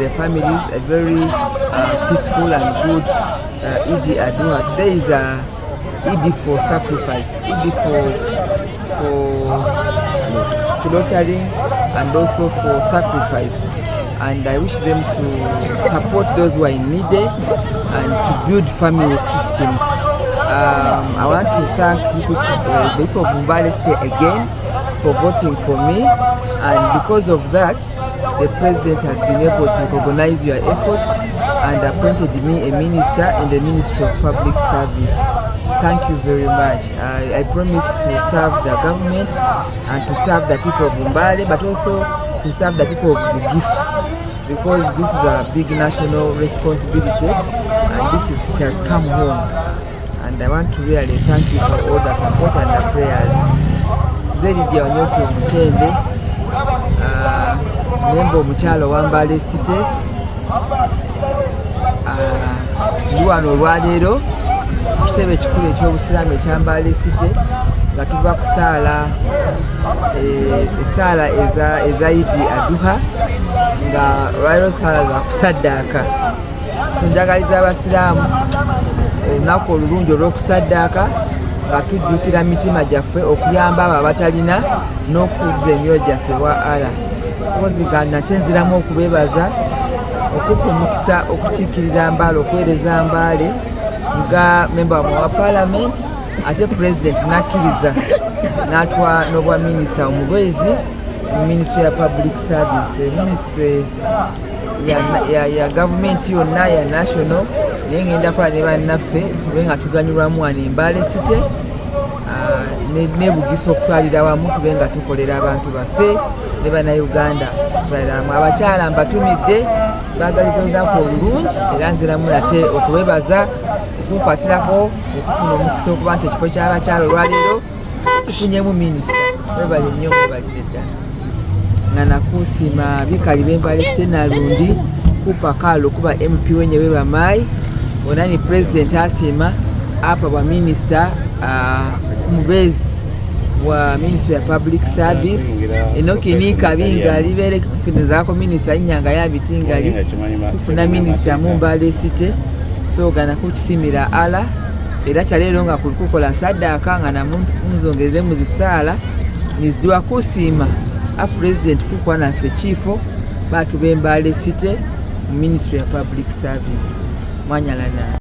The family is a very peaceful and good Eid Adha. Today is Eid for sacrifice, Eid for slaughtering and also for sacrifice. And I wish them to support those who are in need and to build family systems. I want to thank the people of Mbale State again for voting for me, and because of that the president has been able to recognize your efforts and appointed me a minister in the Ministry of Public Service. Thank you very much. I promise to serve the government and to serve the people of Mbale, but also to serve the people of Bugisu, because this is a big national responsibility and it has come home. And I want to really thank you for all the support and the prayers. Zeri dia Onyoto Mutende, member omukyalo wa Mbale City. Ndi wano olwaleero ku kitebe ekikulu eky'obusiraamu ekya Mbale City nga tuva kusaala esaala eza Eid Adha, nga olwaleero saala za kusaddaaka. So njagaliza abasiraamu olunaku olulungi olw'okusaddaaka nga tujjukira mitima gyaffe okuyamba abo abatalina n'okuza emyoyo gyaffe wa Allah. Koziga nate nziramu okubeebaza okupa omukisa okukiikirira Mbale, okuweereza Mbale nga memba wa parliament, ate president n'akkiriza n'atwa n'obwa minisita omubwezi mu Ministry ya Public Service, ministry ya gavumenti yonna ya national. Naye ngenda kola ne bannaffe tube nga tuganyulwamu wano Mbale City ne Bugisu okutwalira wamu, tube nga tukolera abantu baffe ne bannayuganda okutwalira wamu. Abakyala mbatumidde baagaliza olunaku olulungi, era nziramu nate okubebaza okunkwatirako okufuna omukisa okuba nti ekifo ky'abakyala olwaleero tufunyemu minisita. Webale nnyo, webalire ddala. Nga nakusiima bikali b'Embale City Nalundi Kupa Kalo kuba MP wenye weba mai onani president asima hapa wa minister mubezi wa Ministry ya Public Service Enoki Nika Binga libere kufinizako minister Inyanga ya Bitingali kufuna minister mu Mbale City. So gana kukisimira Allah era kyaleero nga kulikukola saddaaka nga namuzongerere mu zisaala nizidwa kusiima a president kukwa naffe kifo batu b'Embale City Ministry ya Public Service. Mwanyalana.